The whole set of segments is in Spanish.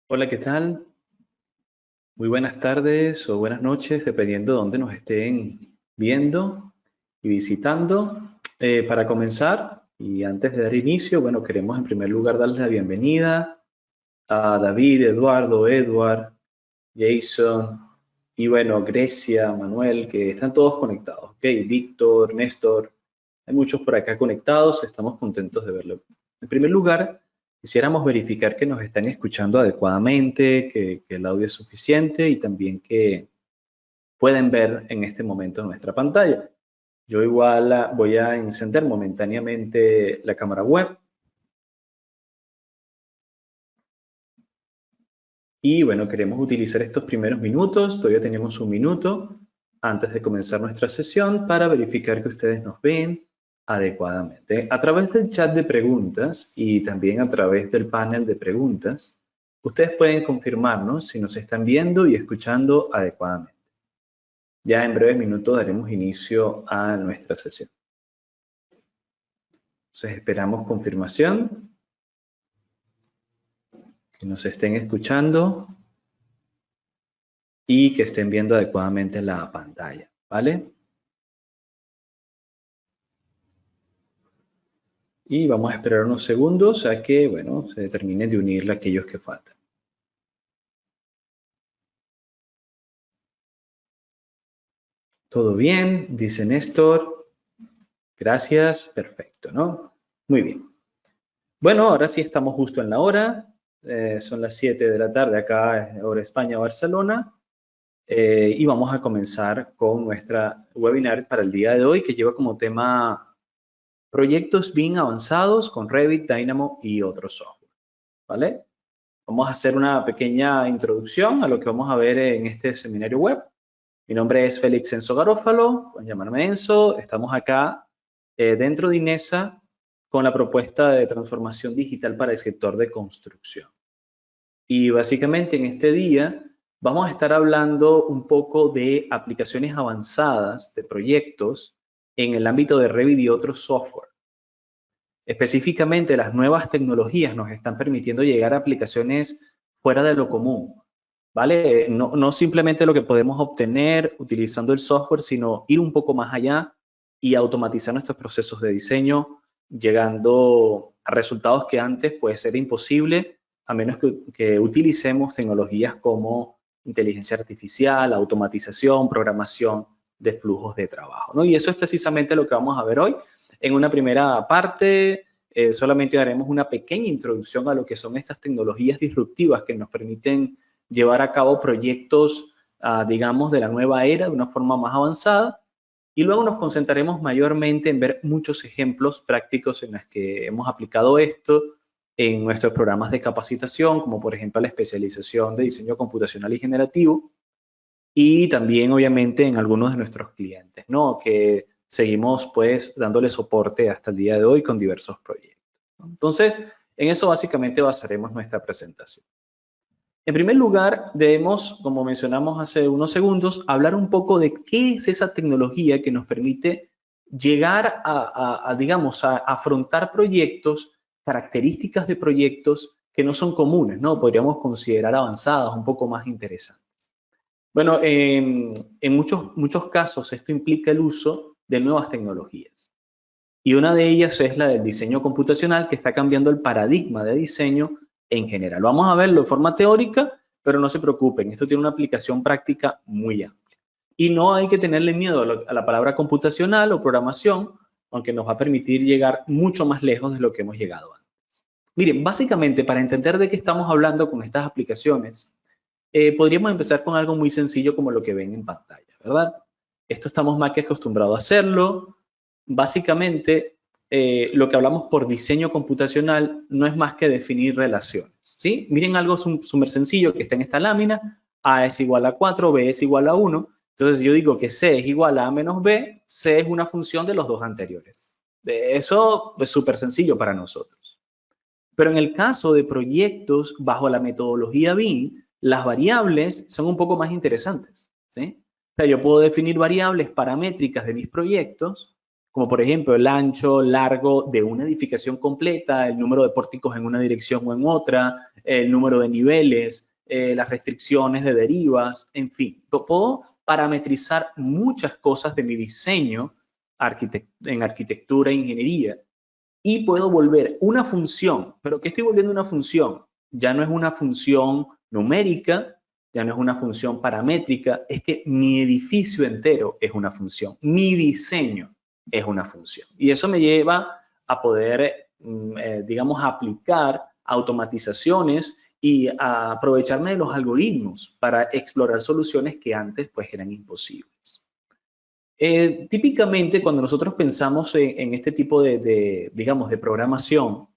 Hola, ¿qué tal? Muy buenas tardes o buenas noches, dependiendo de dónde nos estén viendo y visitando. Para comenzar, y antes de dar inicio, bueno, queremos en primer lugar darles la bienvenida a David, Eduardo, Edward, Jason y bueno, Grecia, Manuel, que están todos conectados, ¿ok? Víctor, Néstor, hay muchos por acá conectados, estamos contentos de verlo. En primer lugar, quisiéramos verificar que nos están escuchando adecuadamente, que el audio es suficiente y también que pueden ver en este momento nuestra pantalla. Yo igual voy a encender momentáneamente la cámara web. Y bueno, queremos utilizar estos primeros minutos, todavía tenemos un minuto antes de comenzar nuestra sesión para verificar que ustedes nos ven adecuadamente. A través del chat de preguntas y también a través del panel de preguntas, ustedes pueden confirmarnos si nos están viendo y escuchando adecuadamente. Ya en breves minutos daremos inicio a nuestra sesión. Entonces esperamos confirmación, que nos estén escuchando y que estén viendo adecuadamente la pantalla, ¿vale? Y vamos a esperar unos segundos a que, bueno, se terminen de unir aquellos que faltan. ¿Todo bien? Dice Néstor. Gracias. Perfecto, ¿no? Muy bien. Bueno, ahora sí estamos justo en la hora. Son las 7 de la tarde acá, hora España, Barcelona. Y vamos a comenzar con nuestra webinar para el día de hoy, que lleva como tema proyectos bien avanzados con Revit, Dynamo y otros software. ¿Vale? Vamos a hacer una pequeña introducción a lo que vamos a ver en este seminario web. Mi nombre es Félix Enzo Garófalo, pueden llamarme Enzo. Estamos acá dentro de INESA con la propuesta de transformación digital para el sector de construcción. Y básicamente en este día vamos a estar hablando un poco de aplicaciones avanzadas de proyectos en el ámbito de Revit y otros software. Específicamente, las nuevas tecnologías nos están permitiendo llegar a aplicaciones fuera de lo común, ¿vale? No simplemente lo que podemos obtener utilizando el software, sino ir un poco más allá y automatizar nuestros procesos de diseño, llegando a resultados que antes puede ser imposible, a menos que utilicemos tecnologías como inteligencia artificial, automatización, programación de flujos de trabajo, ¿no? Y eso es precisamente lo que vamos a ver hoy. En una primera parte solamente haremos una pequeña introducción a lo que son estas tecnologías disruptivas que nos permiten llevar a cabo proyectos, digamos, de la nueva era de una forma más avanzada. Y luego nos concentraremos mayormente en ver muchos ejemplos prácticos en los que hemos aplicado esto en nuestros programas de capacitación, como por ejemplo la especialización de diseño computacional y generativo, y también obviamente en algunos de nuestros clientes, ¿no? Que seguimos pues dándole soporte hasta el día de hoy con diversos proyectos, ¿no? Entonces, en eso básicamente basaremos nuestra presentación. En primer lugar, debemos, como mencionamos hace unos segundos, hablar un poco de qué es esa tecnología que nos permite llegar digamos, a afrontar proyectos, características de proyectos que no son comunes, ¿no? Podríamos considerar avanzadas, un poco más interesantes. Bueno, en muchos casos esto implica el uso de nuevas tecnologías. Y una de ellas es la del diseño computacional, que está cambiando el paradigma de diseño en general. Vamos a verlo de forma teórica, pero no se preocupen, esto tiene una aplicación práctica muy amplia. Y no hay que tenerle miedo a la palabra computacional o programación, aunque nos va a permitir llegar mucho más lejos de lo que hemos llegado antes. Miren, básicamente para entender de qué estamos hablando con estas aplicaciones, podríamos empezar con algo muy sencillo como lo que ven en pantalla, ¿verdad? Esto estamos más que acostumbrados a hacerlo. Básicamente, lo que hablamos por diseño computacional no es más que definir relaciones, ¿sí? Miren algo súper sencillo que está en esta lámina. A es igual a 4, B es igual a 1. Entonces yo digo que C es igual a menos B, C es una función de los dos anteriores. Eso es súper sencillo para nosotros. Pero en el caso de proyectos bajo la metodología BIM, las variables son un poco más interesantes, ¿sí? O sea, yo puedo definir variables paramétricas de mis proyectos como por ejemplo el ancho, largo de una edificación completa, el número de pórticos en una dirección o en otra, el número de niveles, las restricciones de derivas, en fin. Puedo parametrizar muchas cosas de mi diseño en arquitectura e ingeniería y puedo volver una función. ¿Pero qué estoy volviendo una función? Ya no es una función numérica, ya no es una función paramétrica, es que mi edificio entero es una función, mi diseño es una función. Y eso me lleva a poder, digamos, aplicar automatizaciones y a aprovecharme de los algoritmos para explorar soluciones que antes pues eran imposibles. Típicamente cuando nosotros pensamos en este tipo digamos, de programación,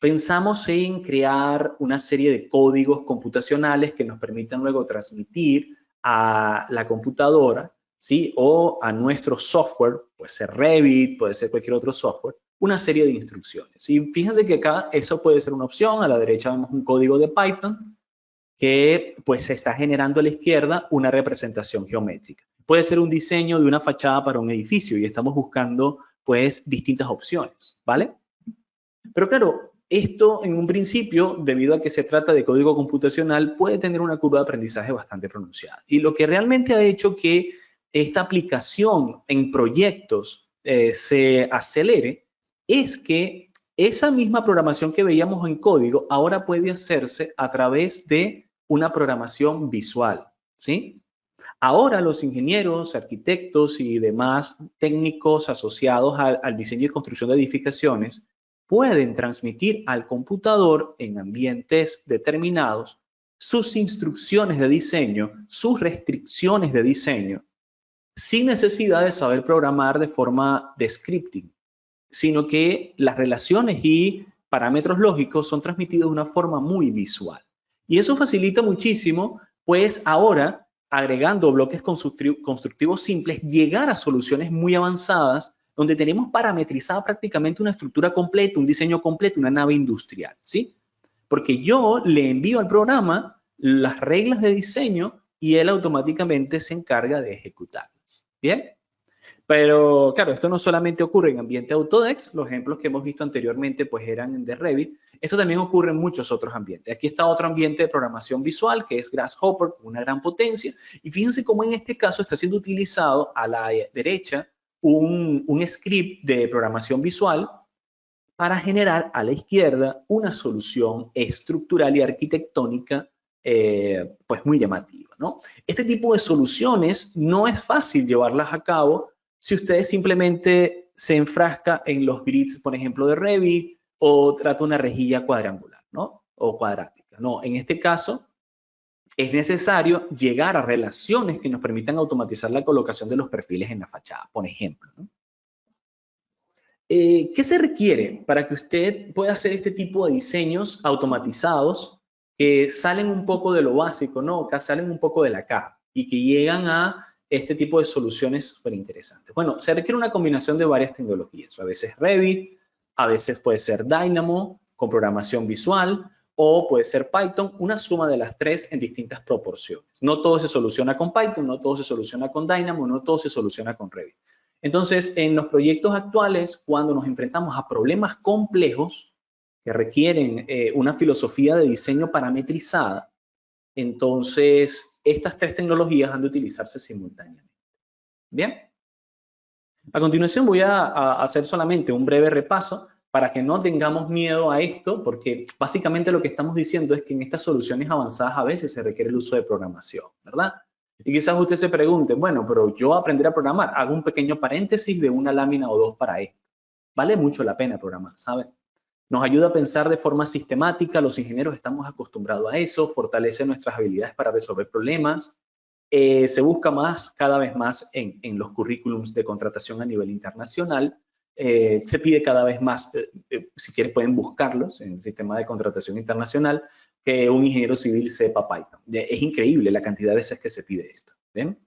pensamos en crear una serie de códigos computacionales que nos permitan luego transmitir a la computadora, ¿sí? O a nuestro software, puede ser Revit, puede ser cualquier otro software, una serie de instrucciones. Y fíjense que acá eso puede ser una opción. A la derecha vemos un código de Python que pues se está generando a la izquierda una representación geométrica. Puede ser un diseño de una fachada para un edificio y estamos buscando pues distintas opciones, ¿vale? Pero claro, esto en un principio, debido a que se trata de código computacional, puede tener una curva de aprendizaje bastante pronunciada. Y lo que realmente ha hecho que esta aplicación en proyectos se acelere es que esa misma programación que veíamos en código ahora puede hacerse a través de una programación visual, ¿sí? Ahora los ingenieros, arquitectos y demás técnicos asociados al diseño y construcción de edificaciones pueden transmitir al computador en ambientes determinados sus instrucciones de diseño, sus restricciones de diseño, sin necesidad de saber programar de forma de scripting, sino que las relaciones y parámetros lógicos son transmitidos de una forma muy visual. Y eso facilita muchísimo, pues ahora, agregando bloques constructivos simples, llegar a soluciones muy avanzadas donde tenemos parametrizada prácticamente una estructura completa, un diseño completo, una nave industrial, ¿sí? Porque yo le envío al programa las reglas de diseño y él automáticamente se encarga de ejecutarlas, ¿bien? Pero claro, esto no solamente ocurre en ambiente Autodesk, los ejemplos que hemos visto anteriormente pues eran de Revit, esto también ocurre en muchos otros ambientes. Aquí está otro ambiente de programación visual que es Grasshopper con una gran potencia y fíjense cómo en este caso está siendo utilizado a la derecha un script de programación visual para generar a la izquierda una solución estructural y arquitectónica pues muy llamativa, ¿no? Este tipo de soluciones no es fácil llevarlas a cabo si usted simplemente se enfrasca en los grids, por ejemplo, de Revit o trata una rejilla cuadrangular, ¿no? O cuadrática. No, en este caso es necesario llegar a relaciones que nos permitan automatizar la colocación de los perfiles en la fachada, por ejemplo, ¿no? ¿Qué se requiere para que usted pueda hacer este tipo de diseños automatizados que salen un poco de lo básico, ¿no? Que salen un poco de la caja y que llegan a este tipo de soluciones súper interesantes? Bueno, se requiere una combinación de varias tecnologías. A veces Revit, a veces puede ser Dynamo con programación visual o puede ser Python, una suma de las tres en distintas proporciones. No todo se soluciona con Python, no todo se soluciona con Dynamo, no todo se soluciona con Revit. Entonces, en los proyectos actuales, cuando nos enfrentamos a problemas complejos que requieren una filosofía de diseño parametrizada, entonces estas tres tecnologías han de utilizarse simultáneamente. Bien. A continuación voy a hacer solamente un breve repaso para que no tengamos miedo a esto, porque básicamente lo que estamos diciendo es que en estas soluciones avanzadas a veces se requiere el uso de programación, ¿verdad? Y quizás usted se pregunte, bueno, pero yo aprender a programar, hago un pequeño paréntesis de una lámina o dos para esto. Vale mucho la pena programar, ¿sabe? Nos ayuda a pensar de forma sistemática, los ingenieros estamos acostumbrados a eso, fortalece nuestras habilidades para resolver problemas. Se busca más, cada vez más en los currículums de contratación a nivel internacional. Se pide cada vez más, si quieres pueden buscarlos en el sistema de contratación internacional, que un ingeniero civil sepa Python. Es increíble la cantidad de veces que se pide esto. ¿Ven?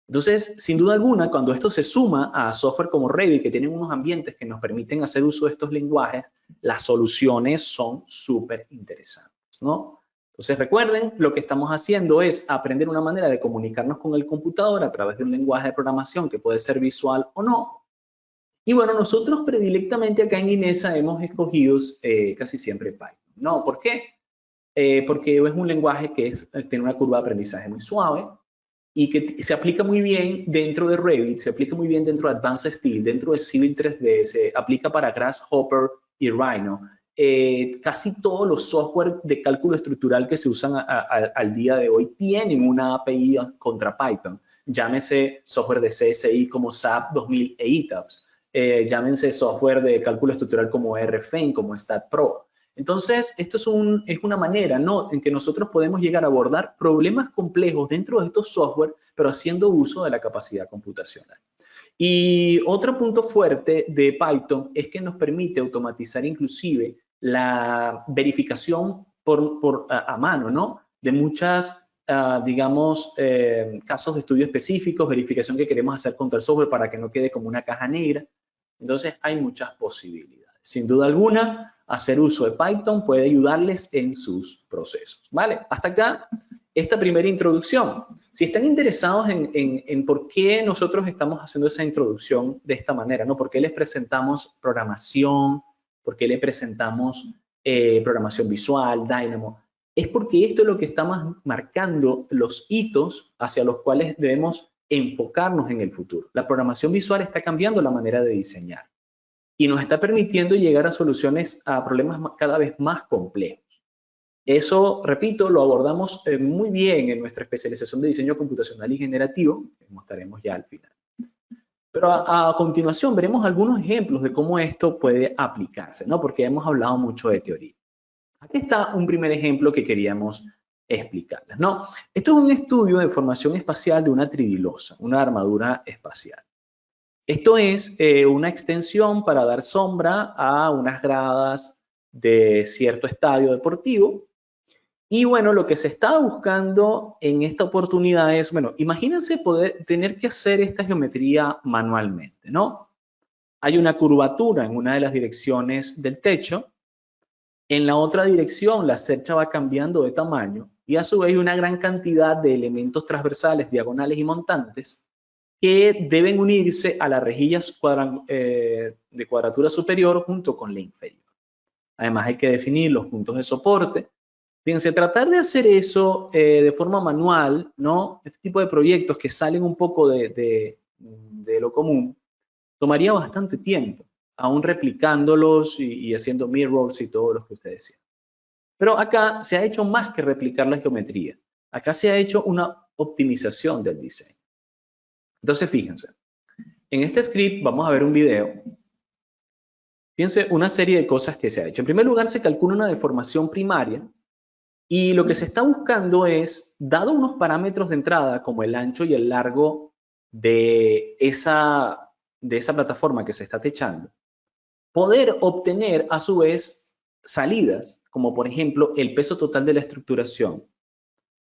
Entonces, sin duda alguna, cuando esto se suma a software como Revit, que tienen unos ambientes que nos permiten hacer uso de estos lenguajes, las soluciones son súper interesantes, ¿no? Entonces, recuerden, lo que estamos haciendo es aprender una manera de comunicarnos con el computador a través de un lenguaje de programación que puede ser visual o no, Y bueno, nosotros predilectamente acá en INESA hemos escogido casi siempre Python. ¿No? ¿Por qué? Porque es un lenguaje que tiene una curva de aprendizaje muy suave y que se aplica muy bien dentro de Revit, se aplica muy bien dentro de Advanced Steel, dentro de Civil 3D, se aplica para Grasshopper y Rhino. Casi todos los software de cálculo estructural que se usan al día de hoy tienen una API contra Python. Llámese software de CSI como SAP 2000 e ETABS. Llámense software de cálculo estructural como RFEN, como StatPro. Entonces, esto es una manera, ¿no?, en que nosotros podemos llegar a abordar problemas complejos dentro de estos software, pero haciendo uso de la capacidad computacional. Y otro punto fuerte de Python es que nos permite automatizar inclusive la verificación a mano, ¿no?, de muchas, digamos, casos de estudio específicos, verificación que queremos hacer contra el software para que no quede como una caja negra. Entonces, hay muchas posibilidades. Sin duda alguna, hacer uso de Python puede ayudarles en sus procesos, ¿vale? Hasta acá esta primera introducción. Si están interesados en por qué nosotros estamos haciendo esa introducción de esta manera, ¿no? ¿Por qué les presentamos programación? ¿Por qué les presentamos programación visual, Dynamo? Es porque esto es lo que estamos marcando los hitos hacia los cuales debemos enfocarnos en el futuro. La programación visual está cambiando la manera de diseñar y nos está permitiendo llegar a soluciones a problemas cada vez más complejos. Eso, repito, lo abordamos muy bien en nuestra especialización de diseño computacional y generativo, que mostraremos ya al final. Pero a continuación veremos algunos ejemplos de cómo esto puede aplicarse, ¿no? Porque hemos hablado mucho de teoría. Aquí está un primer ejemplo que queríamos explicarles, ¿no? Esto es un estudio de formación espacial de una tridilosa, una armadura espacial. Esto es una extensión para dar sombra a unas gradas de cierto estadio deportivo. Y bueno, lo que se está buscando en esta oportunidad es, bueno, imagínense tener que hacer esta geometría manualmente, ¿no? Hay una curvatura en una de las direcciones del techo. En la otra dirección, la cercha va cambiando de tamaño y a su vez hay una gran cantidad de elementos transversales, diagonales y montantes que deben unirse a las rejillas de cuadratura superior junto con la inferior. Además, hay que definir los puntos de soporte. Fíjense, tratar de hacer eso de forma manual, ¿no? Este tipo de proyectos que salen un poco de lo común, tomaría bastante tiempo, aún replicándolos y haciendo mirrors y todo lo que ustedes decían. Pero acá se ha hecho más que replicar la geometría. Acá se ha hecho una optimización del diseño. Entonces, fíjense, en este script vamos a ver un video. Fíjense una serie de cosas que se ha hecho. En primer lugar, se calcula una deformación primaria y lo que se está buscando es, dado unos parámetros de entrada como el ancho y el largo de esa plataforma que se está techando, poder obtener a su vez salidas, como por ejemplo el peso total de la estructuración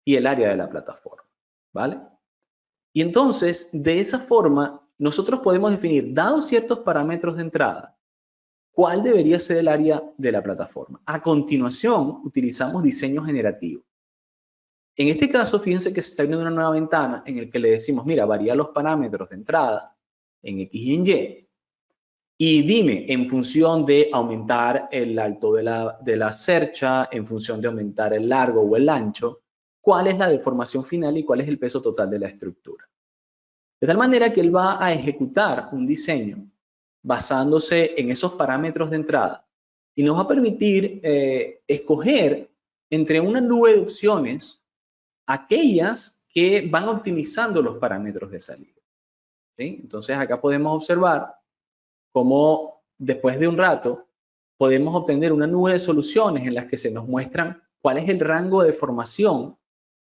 y el área de la plataforma, ¿vale? Y entonces, de esa forma, nosotros podemos definir, dados ciertos parámetros de entrada, cuál debería ser el área de la plataforma. A continuación, utilizamos diseño generativo. En este caso, fíjense que se está abriendo una nueva ventana en la que le decimos, mira, varía los parámetros de entrada en X y en Y, y dime, en función de aumentar el alto de la cercha, en función de aumentar el largo o el ancho, cuál es la deformación final y cuál es el peso total de la estructura. De tal manera que él va a ejecutar un diseño basándose en esos parámetros de entrada y nos va a permitir escoger entre una nube de opciones aquellas que van optimizando los parámetros de salida. ¿Sí? Entonces acá podemos observar cómo después de un rato podemos obtener una nube de soluciones en las que se nos muestran cuál es el rango de deformación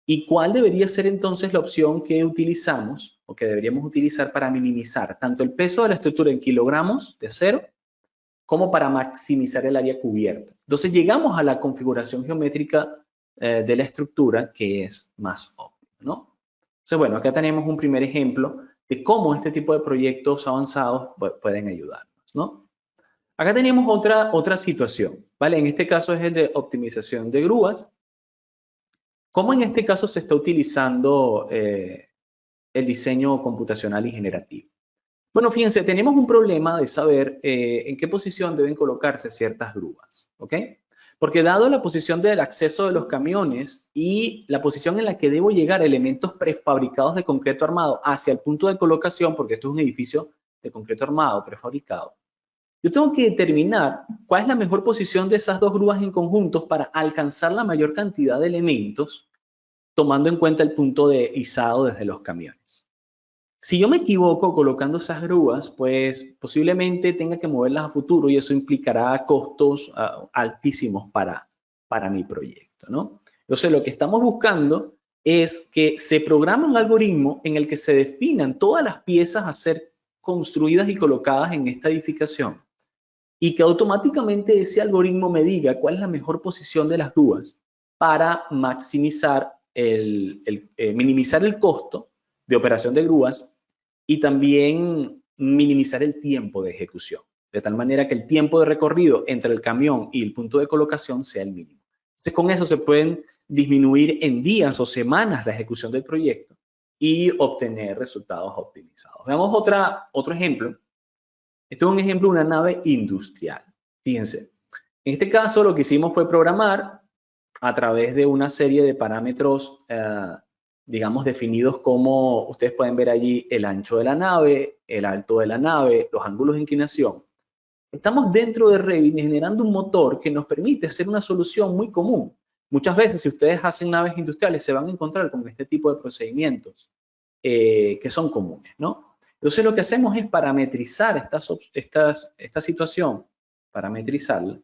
y cuál debería ser entonces la opción que utilizamos o que deberíamos utilizar para minimizar tanto el peso de la estructura en kilogramos de acero como para maximizar el área cubierta. Entonces llegamos a la configuración geométrica de la estructura que es más óptima, ¿no? Entonces, bueno, acá tenemos un primer ejemplo de cómo este tipo de proyectos avanzados pueden ayudarnos, ¿no? Acá tenemos otra situación, ¿vale? En este caso es el de optimización de grúas. ¿Cómo en este caso se está utilizando el diseño computacional y generativo? Bueno, fíjense, tenemos un problema de saber en qué posición deben colocarse ciertas grúas, ¿ok? Porque dado la posición del acceso de los camiones y la posición en la que debo llegar elementos prefabricados de concreto armado hacia el punto de colocación, porque esto es un edificio de concreto armado prefabricado, yo tengo que determinar cuál es la mejor posición de esas dos grúas en conjunto para alcanzar la mayor cantidad de elementos, tomando en cuenta el punto de izado desde los camiones. Si yo me equivoco colocando esas grúas, pues posiblemente tenga que moverlas a futuro y eso implicará costos altísimos para mi proyecto, ¿no? Entonces, lo que estamos buscando es que se programe un algoritmo en el que se definan todas las piezas a ser construidas y colocadas en esta edificación y que automáticamente ese algoritmo me diga cuál es la mejor posición de las grúas para maximizar minimizar el costo de operación de grúas y también minimizar el tiempo de ejecución, de tal manera que el tiempo de recorrido entre el camión y el punto de colocación sea el mínimo. Entonces, con eso se pueden disminuir en días o semanas la ejecución del proyecto y obtener resultados optimizados. Veamos otro ejemplo. Esto es un ejemplo de una nave industrial. Fíjense, en este caso lo que hicimos fue programar a través de una serie de parámetros, digamos, definidos como ustedes pueden ver allí el ancho de la nave, el alto de la nave, los ángulos de inclinación. Estamos dentro de Revit generando un motor que nos permite hacer una solución muy común. Muchas veces, si ustedes hacen naves industriales, se van a encontrar con este tipo de procedimientos que son comunes, ¿no? Entonces, lo que hacemos es parametrizar esta situación, parametrizarla,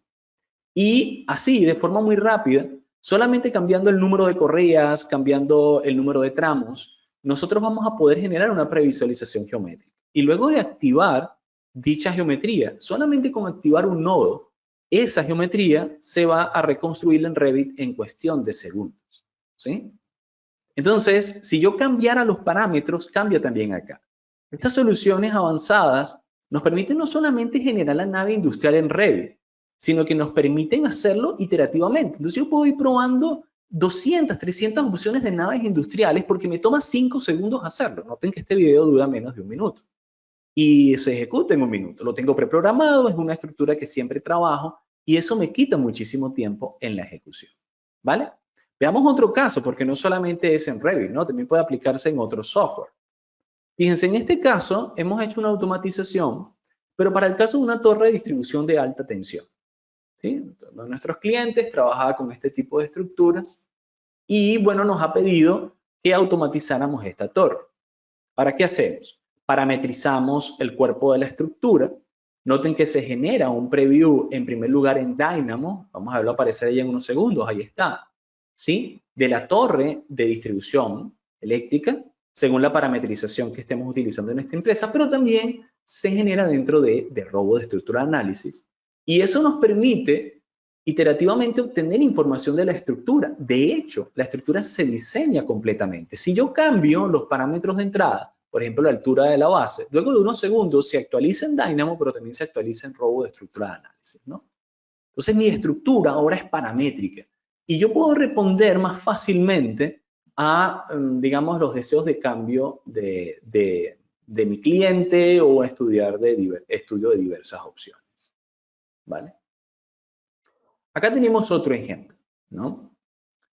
y así, de forma muy rápida, solamente cambiando el número de correas, cambiando el número de tramos, nosotros vamos a poder generar una previsualización geométrica. Y luego de activar dicha geometría, solamente con activar un nodo, esa geometría se va a reconstruir en Revit en cuestión de segundos, ¿sí? Entonces, si yo cambiara los parámetros, cambia también acá. Estas soluciones avanzadas nos permiten no solamente generar la nave industrial en Revit, sino que nos permiten hacerlo iterativamente. Entonces yo puedo ir probando 200, 300 opciones de naves industriales porque me toma 5 segundos hacerlo. Noten que este video dura menos de 1 minuto. Y se ejecuta en 1 minuto. Lo tengo preprogramado, es una estructura que siempre trabajo y eso me quita muchísimo tiempo en la ejecución. ¿Vale? Veamos otro caso, porque no solamente es en Revit, ¿no? También puede aplicarse en otro software. Fíjense, en este caso hemos hecho una automatización, pero para el caso de una torre de distribución de alta tensión. ¿Sí? Uno de nuestros clientes trabajaba con este tipo de estructuras y, bueno, nos ha pedido que automatizáramos esta torre. ¿Para qué hacemos? Parametrizamos el cuerpo de la estructura. Noten que se genera un preview en primer lugar en Dynamo. Vamos a verlo aparecer ahí en unos segundos. Ahí está. ¿Sí? De la torre de distribución eléctrica, según la parametrización que estemos utilizando en esta empresa, pero también se genera dentro de robo de estructura de análisis. Y eso nos permite iterativamente obtener información de la estructura. De hecho, la estructura se diseña completamente. Si yo cambio los parámetros de entrada, por ejemplo, la altura de la base, luego de unos segundos se actualiza en Dynamo, pero también se actualiza en robo de estructura de análisis, ¿no? Entonces, mi estructura ahora es paramétrica y yo puedo responder más fácilmente a, digamos, los deseos de cambio de mi cliente o estudio de diversas opciones. ¿Vale? Acá tenemos otro ejemplo, ¿no?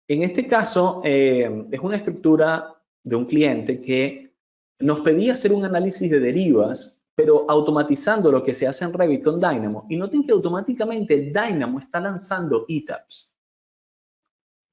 En este caso, es una estructura de un cliente que nos pedía hacer un análisis de derivas, pero automatizando lo que se hace en Revit con Dynamo. Y noten que automáticamente el Dynamo está lanzando ETABS.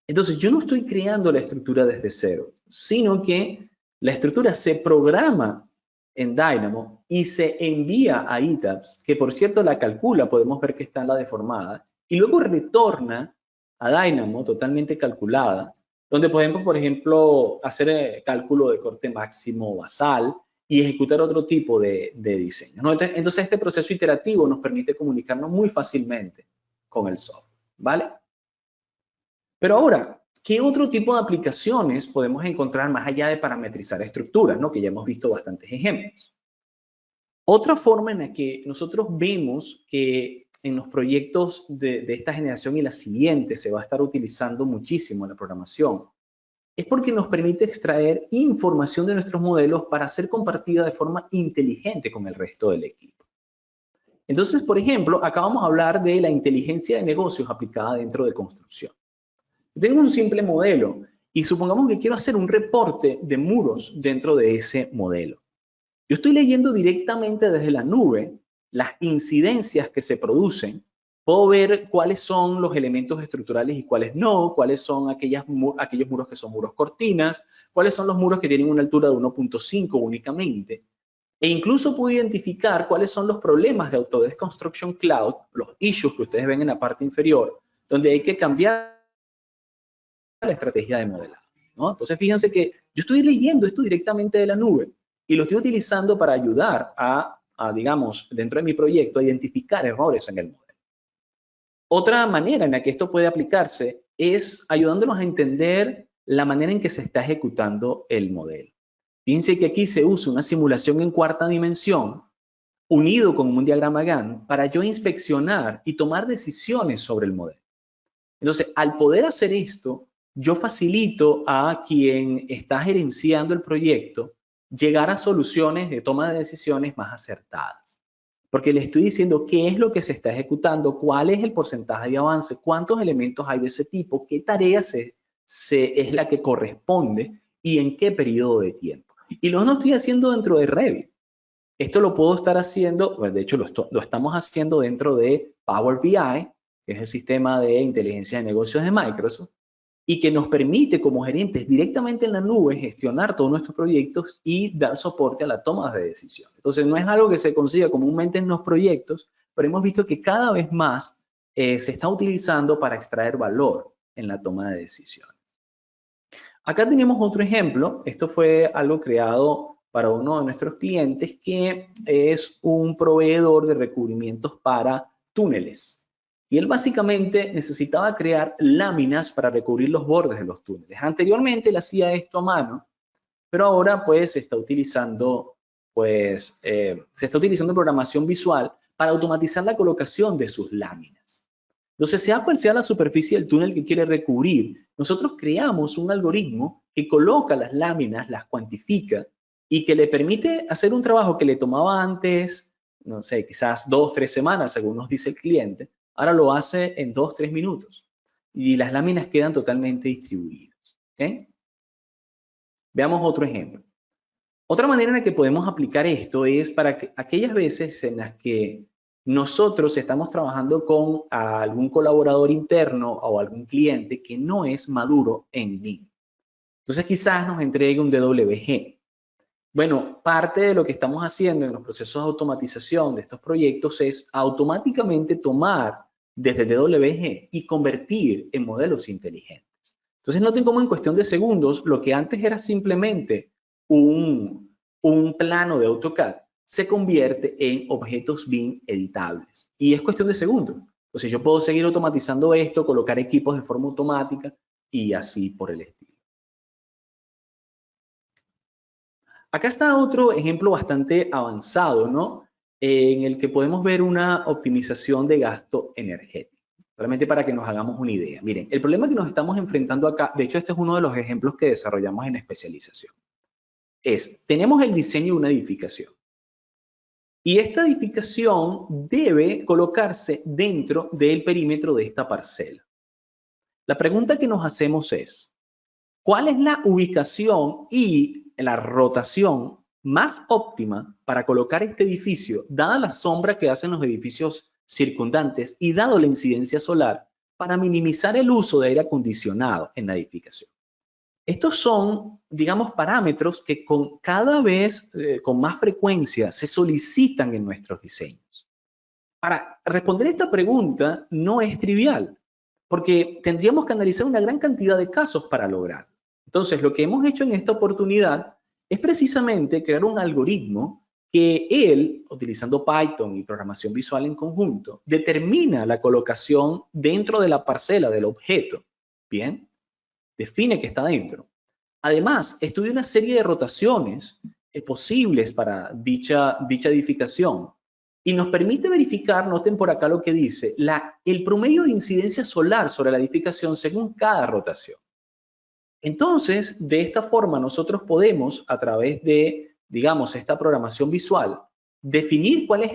Entonces, yo no estoy creando la estructura desde cero, sino que la estructura se programa en Dynamo y se envía a ETABS, que por cierto la calcula, podemos ver que está en la deformada, y luego retorna a Dynamo totalmente calculada, donde podemos, por ejemplo, hacer cálculo de corte máximo basal y ejecutar otro tipo de diseño, ¿no? Entonces, este proceso iterativo nos permite comunicarnos muy fácilmente con el software, ¿vale? Pero ahora, ¿qué otro tipo de aplicaciones podemos encontrar más allá de parametrizar estructuras, ¿no? Que ya hemos visto bastantes ejemplos. Otra forma en la que nosotros vemos que en los proyectos de esta generación y la siguiente se va a estar utilizando muchísimo en la programación Es porque nos permite extraer información de nuestros modelos para ser compartida de forma inteligente con el resto del equipo. Entonces, por ejemplo, acá vamos a hablar de la inteligencia de negocios aplicada dentro de construcción. Yo tengo un simple modelo y supongamos que quiero hacer un reporte de muros dentro de ese modelo. Yo estoy leyendo directamente desde la nube las incidencias que se producen. Puedo ver cuáles son los elementos estructurales y cuáles no, cuáles son aquellos muros que son muros cortinas, cuáles son los muros que tienen una altura de 1.5 únicamente. E incluso puedo identificar cuáles son los problemas de Autodesk Construction Cloud, los issues que ustedes ven en la parte inferior, donde hay que cambiar la estrategia de modelado, ¿no? Entonces, fíjense que yo estoy leyendo esto directamente de la nube y lo estoy utilizando para ayudar digamos, dentro de mi proyecto, a identificar errores en el modelo. Otra manera en la que esto puede aplicarse es ayudándonos a entender la manera en que se está ejecutando el modelo. Fíjense que aquí se usa una simulación en cuarta dimensión unido con un diagrama Gantt para yo inspeccionar y tomar decisiones sobre el modelo. Entonces, al poder hacer esto, yo facilito a quien está gerenciando el proyecto llegar a soluciones de toma de decisiones más acertadas. Porque le estoy diciendo qué es lo que se está ejecutando, cuál es el porcentaje de avance, cuántos elementos hay de ese tipo, qué tarea es la que corresponde y en qué periodo de tiempo. Y lo estoy haciendo dentro de Revit. Esto lo puedo estar haciendo, de hecho lo estamos haciendo dentro de Power BI, que es el sistema de inteligencia de negocios de Microsoft, y que nos permite como gerentes directamente en la nube gestionar todos nuestros proyectos y dar soporte a la toma de decisiones. Entonces, no es algo que se consiga comúnmente en los proyectos, pero hemos visto que cada vez más se está utilizando para extraer valor en la toma de decisiones. Acá tenemos otro ejemplo. Esto fue algo creado para uno de nuestros clientes que es un proveedor de recubrimientos para túneles. Y él básicamente necesitaba crear láminas para recubrir los bordes de los túneles. Anteriormente él hacía esto a mano, pero ahora pues se está utilizando programación visual para automatizar la colocación de sus láminas. Entonces, sea cual sea la superficie del túnel que quiere recubrir, nosotros creamos un algoritmo que coloca las láminas, las cuantifica y que le permite hacer un trabajo que le tomaba antes, no sé, quizás 2 o 3 semanas, según nos dice el cliente, ahora lo hace en 2 o 3 minutos. Y las láminas quedan totalmente distribuidas. ¿Okay? Veamos otro ejemplo. Otra manera en la que podemos aplicar esto es para aquellas veces en las que nosotros estamos trabajando con algún colaborador interno o algún cliente que no es maduro en BIM. Entonces quizás nos entregue un DWG. Bueno, parte de lo que estamos haciendo en los procesos de automatización de estos proyectos es automáticamente tomar desde DWG y convertir en modelos inteligentes. Entonces noten cómo en cuestión de segundos, lo que antes era simplemente un plano de AutoCAD se convierte en objetos BIM editables. Y es cuestión de segundos. Entonces yo puedo seguir automatizando esto, colocar equipos de forma automática y así por el estilo. Acá está otro ejemplo bastante avanzado, ¿no? En el que podemos ver una optimización de gasto energético. Solamente para que nos hagamos una idea. Miren, el problema que nos estamos enfrentando acá, de hecho este es uno de los ejemplos que desarrollamos en especialización, tenemos el diseño de una edificación. Y esta edificación debe colocarse dentro del perímetro de esta parcela. La pregunta que nos hacemos es, ¿cuál es la ubicación y la rotación más óptima para colocar este edificio, dada la sombra que hacen los edificios circundantes y dado la incidencia solar, para minimizar el uso de aire acondicionado en la edificación? Estos son, digamos, parámetros que cada vez con más frecuencia se solicitan en nuestros diseños. Para responder esta pregunta no es trivial, porque tendríamos que analizar una gran cantidad de casos para lograrlo. Entonces, lo que hemos hecho en esta oportunidad es precisamente crear un algoritmo que él, utilizando Python y programación visual en conjunto, determina la colocación dentro de la parcela del objeto. Bien, define que está dentro. Además, estudia una serie de rotaciones posibles para dicha edificación y nos permite verificar, noten por acá lo que dice, el promedio de incidencia solar sobre la edificación según cada rotación. Entonces, de esta forma nosotros podemos, a través de, digamos, esta programación visual, definir cuál es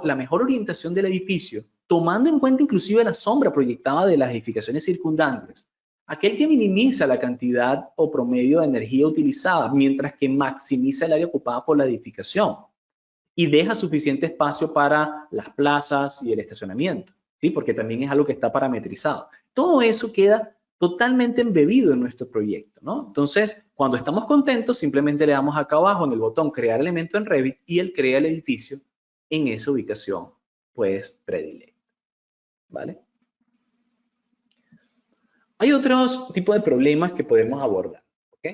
la mejor orientación del edificio, tomando en cuenta inclusive la sombra proyectada de las edificaciones circundantes, aquel que minimiza la cantidad o promedio de energía utilizada, mientras que maximiza el área ocupada por la edificación y deja suficiente espacio para las plazas y el estacionamiento, ¿sí? Porque también es algo que está parametrizado. Todo eso queda totalmente embebido en nuestro proyecto, ¿no? Entonces, cuando estamos contentos, simplemente le damos acá abajo en el botón crear elemento en Revit y él crea el edificio en esa ubicación, pues, predilecta, ¿vale? Hay otros tipos de problemas que podemos abordar, ¿ok?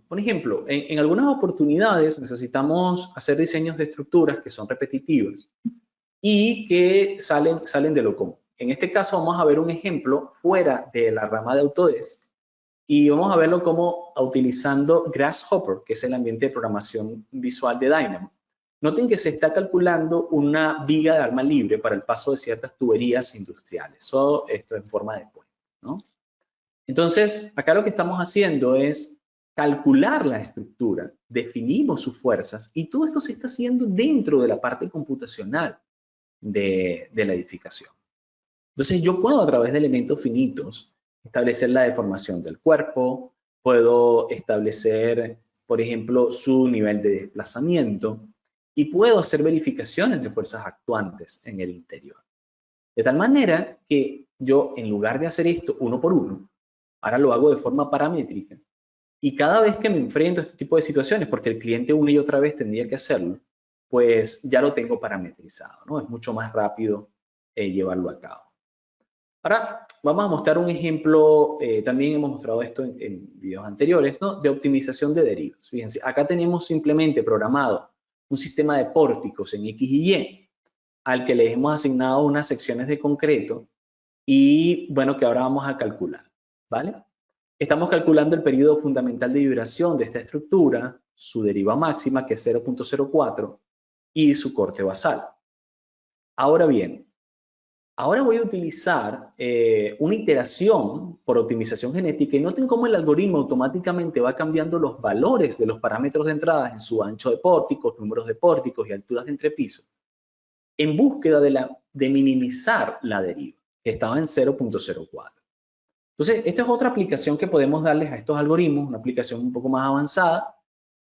Por ejemplo, en algunas oportunidades necesitamos hacer diseños de estructuras que son repetitivas y que salen de lo común. En este caso vamos a ver un ejemplo fuera de la rama de Autodesk y vamos a verlo como utilizando Grasshopper, que es el ambiente de programación visual de Dynamo. Noten que se está calculando una viga de arma libre para el paso de ciertas tuberías industriales. Esto en forma de puente, ¿no? Entonces, acá lo que estamos haciendo es calcular la estructura, definimos sus fuerzas y todo esto se está haciendo dentro de la parte computacional de la edificación. Entonces, yo puedo a través de elementos finitos establecer la deformación del cuerpo, puedo establecer, por ejemplo, su nivel de desplazamiento y puedo hacer verificaciones de fuerzas actuantes en el interior. De tal manera que yo, en lugar de hacer esto uno por uno, ahora lo hago de forma paramétrica. Y cada vez que me enfrento a este tipo de situaciones, porque el cliente una y otra vez tendría que hacerlo, pues ya lo tengo parametrizado, ¿no? Es mucho más rápido llevarlo a cabo. Ahora vamos a mostrar un ejemplo, también hemos mostrado esto en videos anteriores, ¿no? De optimización de derivas. Fíjense, acá tenemos simplemente programado un sistema de pórticos en X y Y, al que le hemos asignado unas secciones de concreto y, bueno, que ahora vamos a calcular, ¿vale? Estamos calculando el periodo fundamental de vibración de esta estructura, su deriva máxima, que es 0.04, y su corte basal. Ahora bien, ahora voy a utilizar una iteración por optimización genética y noten cómo el algoritmo automáticamente va cambiando los valores de los parámetros de entrada en su ancho de pórticos, números de pórticos y alturas de entrepiso, en búsqueda de minimizar la deriva, que estaba en 0.04. Entonces, esta es otra aplicación que podemos darles a estos algoritmos, una aplicación un poco más avanzada,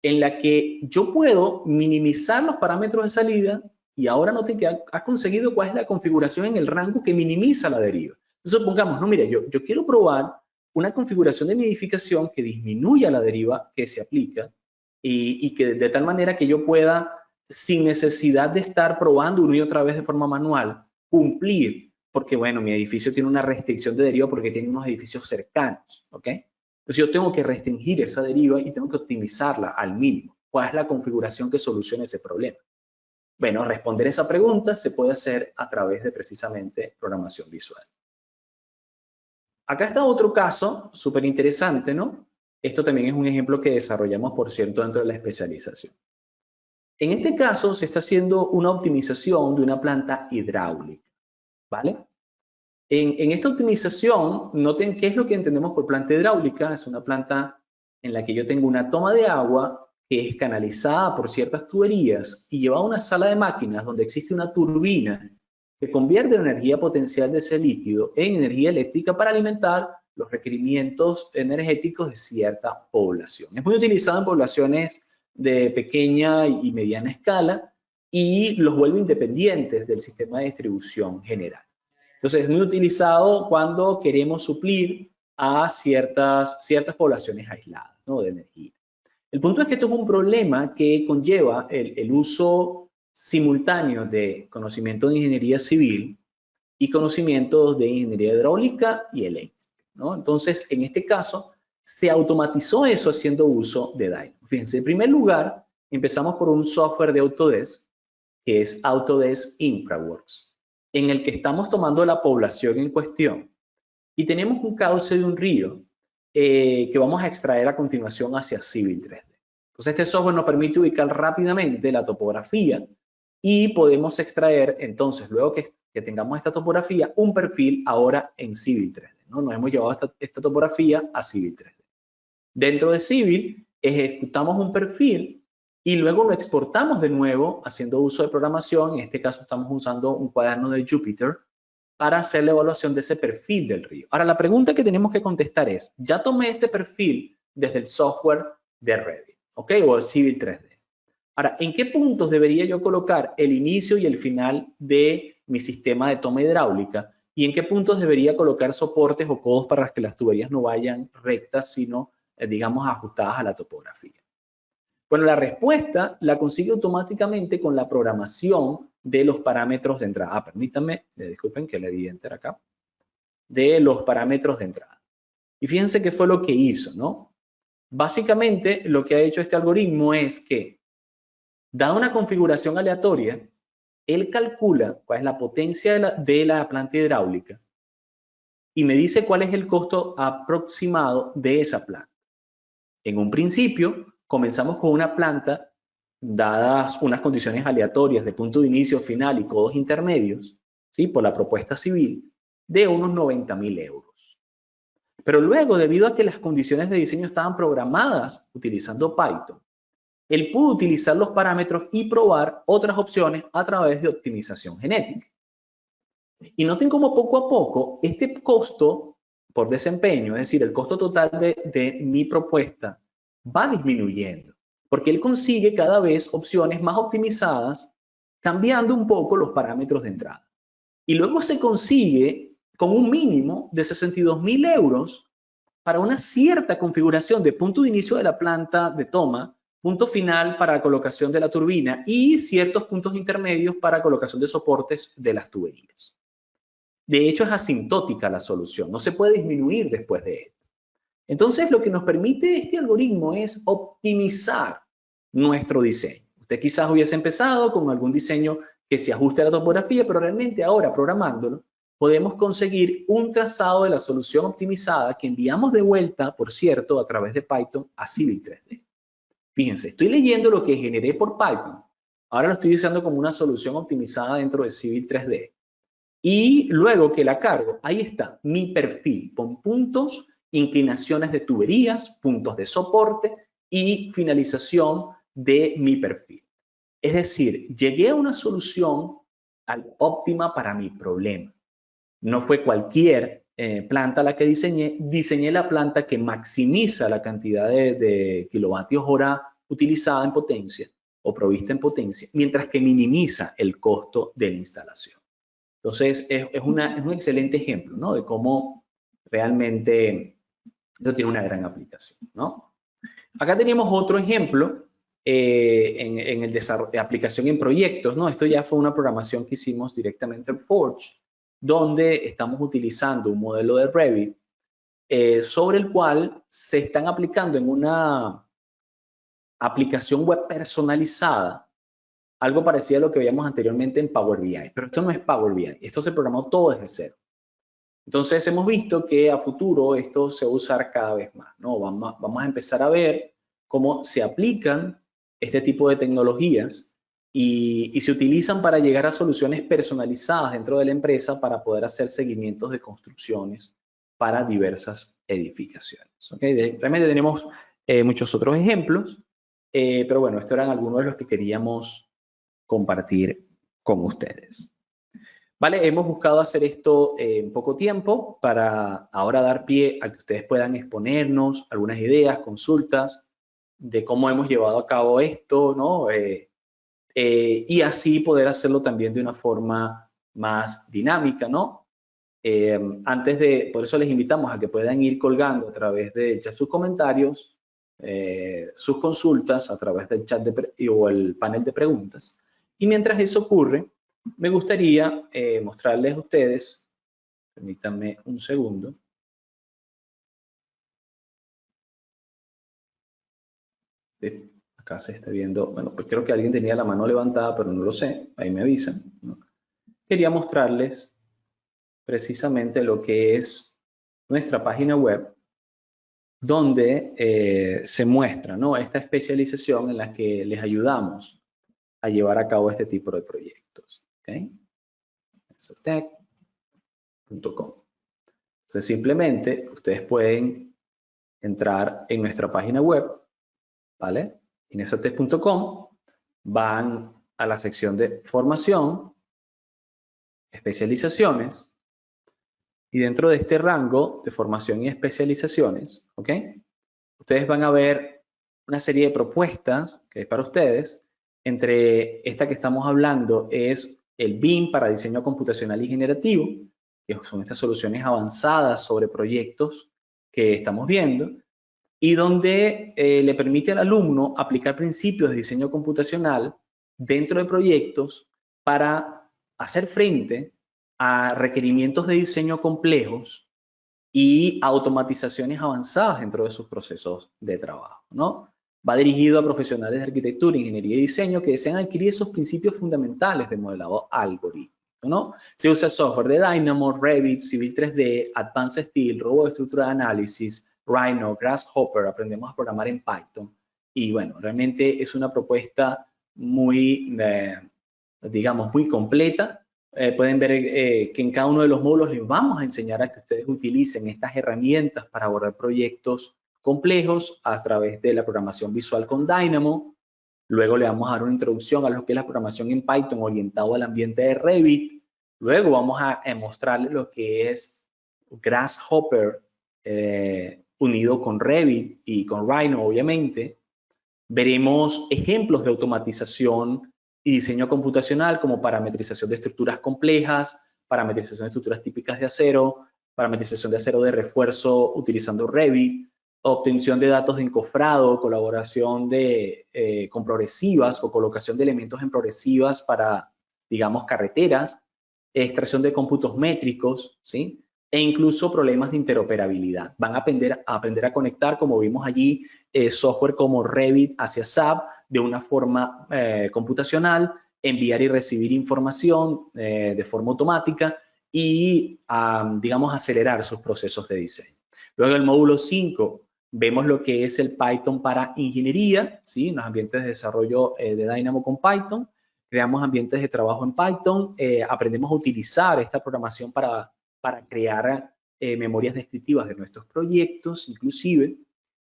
en la que yo puedo minimizar los parámetros de salida y ahora noten que ha conseguido cuál es la configuración en el rango que minimiza la deriva. Entonces, supongamos, no, mire, yo quiero probar una configuración de mi edificación que disminuya la deriva que se aplica y que de tal manera que yo pueda, sin necesidad de estar probando una y otra vez de forma manual, cumplir, porque bueno, mi edificio tiene una restricción de deriva porque tiene unos edificios cercanos, ¿ok? Entonces yo tengo que restringir esa deriva y tengo que optimizarla al mínimo. ¿Cuál es la configuración que solucione ese problema? Bueno, responder esa pregunta se puede hacer a través de precisamente programación visual. Acá está otro caso súper interesante, ¿no? Esto también es un ejemplo que desarrollamos, por cierto, dentro de la especialización. En este caso se está haciendo una optimización de una planta hidráulica, ¿vale? En esta optimización, noten qué es lo que entendemos por planta hidráulica. Es una planta en la que yo tengo una toma de agua que es canalizada por ciertas tuberías y llevada a una sala de máquinas donde existe una turbina que convierte la energía potencial de ese líquido en energía eléctrica para alimentar los requerimientos energéticos de cierta población. Es muy utilizado en poblaciones de pequeña y mediana escala y los vuelve independientes del sistema de distribución general. Entonces es muy utilizado cuando queremos suplir a ciertas poblaciones aisladas, ¿no? De energía. El punto es que esto es un problema que conlleva el uso simultáneo de conocimiento de ingeniería civil y conocimientos de ingeniería hidráulica y eléctrica, ¿no? Entonces, en este caso, se automatizó eso haciendo uso de Dynamo. Fíjense, en primer lugar, empezamos por un software de Autodesk, que es Autodesk InfraWorks, en el que estamos tomando la población en cuestión y tenemos un cauce de un río que vamos a extraer a continuación hacia Civil 3D. Entonces este software nos permite ubicar rápidamente la topografía y podemos extraer entonces, luego que tengamos esta topografía, un perfil ahora en Civil 3D. ¿no? Nos hemos llevado esta topografía a Civil 3D. Dentro de Civil, ejecutamos un perfil y luego lo exportamos de nuevo haciendo uso de programación. En este caso estamos usando un cuaderno de Jupyter para hacer la evaluación de ese perfil del río. Ahora, la pregunta que tenemos que contestar es, ya tomé este perfil desde el software de Revit, ¿ok? O el Civil 3D. Ahora, ¿en qué puntos debería yo colocar el inicio y el final de mi sistema de toma hidráulica? ¿Y en qué puntos debería colocar soportes o codos para que las tuberías no vayan rectas, sino, digamos, ajustadas a la topografía? Bueno, la respuesta la consigue automáticamente con la programación de los parámetros de entrada. Permítanme, disculpen que le di enter acá. De los parámetros de entrada. Y fíjense qué fue lo que hizo, ¿no? Básicamente, lo que ha hecho este algoritmo es que, dada una configuración aleatoria, él calcula cuál es la potencia de la planta hidráulica y me dice cuál es el costo aproximado de esa planta. En un principio, comenzamos con una planta, dadas unas condiciones aleatorias de punto de inicio, final y codos intermedios, ¿sí? Por la propuesta civil, de unos 90.000 euros. Pero luego, debido a que las condiciones de diseño estaban programadas utilizando Python, él pudo utilizar los parámetros y probar otras opciones a través de optimización genética. Y noten cómo poco a poco este costo por desempeño, es decir, el costo total de mi propuesta, va disminuyendo, porque él consigue cada vez opciones más optimizadas, cambiando un poco los parámetros de entrada. Y luego se consigue con un mínimo de 62.000 euros para una cierta configuración de punto de inicio de la planta de toma, punto final para la colocación de la turbina y ciertos puntos intermedios para colocación de soportes de las tuberías. De hecho, es asintótica la solución, no se puede disminuir después de esto. Entonces, lo que nos permite este algoritmo es optimizar nuestro diseño. Usted quizás hubiese empezado con algún diseño que se ajuste a la topografía, pero realmente ahora programándolo, podemos conseguir un trazado de la solución optimizada que enviamos de vuelta, por cierto, a través de Python a Civil 3D. Fíjense, estoy leyendo lo que generé por Python. Ahora lo estoy usando como una solución optimizada dentro de Civil 3D. Y luego que la cargo, ahí está mi perfil con puntos, inclinaciones de tuberías, puntos de soporte y finalización de mi perfil. Es decir, llegué a una solución óptima para mi problema. No fue cualquier planta la que diseñé la planta que maximiza la cantidad de kilovatios hora utilizada en potencia o provista en potencia, mientras que minimiza el costo de la instalación. Entonces, es un excelente ejemplo, ¿no? De cómo realmente esto tiene una gran aplicación, ¿no? Acá teníamos otro ejemplo en el desarrollo de aplicación en proyectos, ¿no? Esto ya fue una programación que hicimos directamente en Forge, donde estamos utilizando un modelo de Revit sobre el cual se están aplicando en una aplicación web personalizada algo parecido a lo que veíamos anteriormente en Power BI, pero esto no es Power BI, esto se programó todo desde cero. Entonces hemos visto que a futuro esto se va a usar cada vez más, ¿no? Vamos a empezar a ver cómo se aplican este tipo de tecnologías y se utilizan para llegar a soluciones personalizadas dentro de la empresa para poder hacer seguimientos de construcciones para diversas edificaciones. ¿Okay? Realmente tenemos muchos otros ejemplos, pero bueno, estos eran algunos de los que queríamos compartir con ustedes. Vale, hemos buscado hacer esto en poco tiempo para ahora dar pie a que ustedes puedan exponernos algunas ideas, consultas de cómo hemos llevado a cabo esto, ¿no? Y así poder hacerlo también de una forma más dinámica, ¿no? Por eso les invitamos a que puedan ir colgando a través de ya sus comentarios, sus consultas a través del chat o el panel de preguntas. Y mientras eso ocurre, me gustaría mostrarles a ustedes, permítanme un segundo. Acá se está viendo, bueno, pues creo que alguien tenía la mano levantada, pero no lo sé, ahí me avisan, ¿no? Quería mostrarles precisamente lo que es nuestra página web, donde se muestra, ¿no? Esta especialización en la que les ayudamos a llevar a cabo este tipo de proyectos. ¿Okay? Tech.com. Entonces, simplemente ustedes pueden entrar en nuestra página web, ¿vale? inesatec.com, van a la sección de formación, especializaciones, y dentro de este rango de formación y especializaciones, ¿ok? Ustedes van a ver una serie de propuestas que hay para ustedes. Entre esta que estamos hablando es el BIM para diseño computacional y generativo, que son estas soluciones avanzadas sobre proyectos que estamos viendo, y donde le permite al alumno aplicar principios de diseño computacional dentro de proyectos para hacer frente a requerimientos de diseño complejos y automatizaciones avanzadas dentro de sus procesos de trabajo, ¿no? Va dirigido a profesionales de arquitectura, ingeniería y diseño que desean adquirir esos principios fundamentales de modelado algorítmico, ¿no? Se usa software de Dynamo, Revit, Civil 3D, Advanced Steel, Robot de Estructura de Análisis, Rhino, Grasshopper, aprendemos a programar en Python. Y bueno, realmente es una propuesta muy, digamos, muy completa. Pueden ver que en cada uno de los módulos les vamos a enseñar a que ustedes utilicen estas herramientas para abordar proyectos complejos a través de la programación visual con Dynamo. Luego le vamos a dar una introducción a lo que es la programación en Python orientado al ambiente de Revit. Luego vamos a mostrarles lo que es Grasshopper unido con Revit y con Rhino, obviamente. Veremos ejemplos de automatización y diseño computacional como parametrización de estructuras complejas, parametrización de estructuras típicas de acero, parametrización de acero de refuerzo utilizando Revit, obtención de datos de encofrado, colaboración con progresivas o colocación de elementos en progresivas para, digamos, carreteras, extracción de cómputos métricos, ¿sí? E incluso problemas de interoperabilidad. Van a aprender a conectar, como vimos allí, software como Revit hacia SAP de una forma computacional, enviar y recibir información de forma automática y, digamos, acelerar sus procesos de diseño. Luego, en el módulo 5, vemos lo que es el Python para ingeniería, ¿sí? En los ambientes de desarrollo de Dynamo con Python. Creamos ambientes de trabajo en Python, aprendemos a utilizar esta programación para crear memorias descriptivas de nuestros proyectos, inclusive.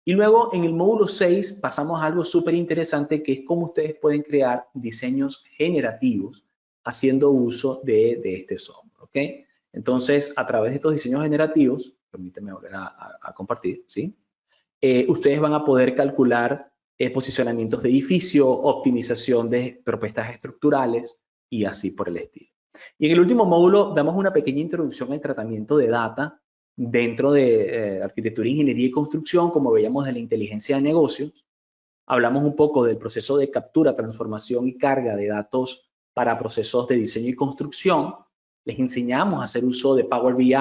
Y luego en el módulo 6 pasamos a algo súper interesante que es cómo ustedes pueden crear diseños generativos haciendo uso de este software, ¿ok? Entonces, a través de estos diseños generativos, permíteme volver a compartir, ¿sí? Ustedes van a poder calcular posicionamientos de edificio, optimización de propuestas estructurales y así por el estilo. Y en el último módulo damos una pequeña introducción al tratamiento de data dentro de arquitectura, ingeniería y construcción, como veíamos de la inteligencia de negocios. Hablamos un poco del proceso de captura, transformación y carga de datos para procesos de diseño y construcción. Les enseñamos a hacer uso de Power BI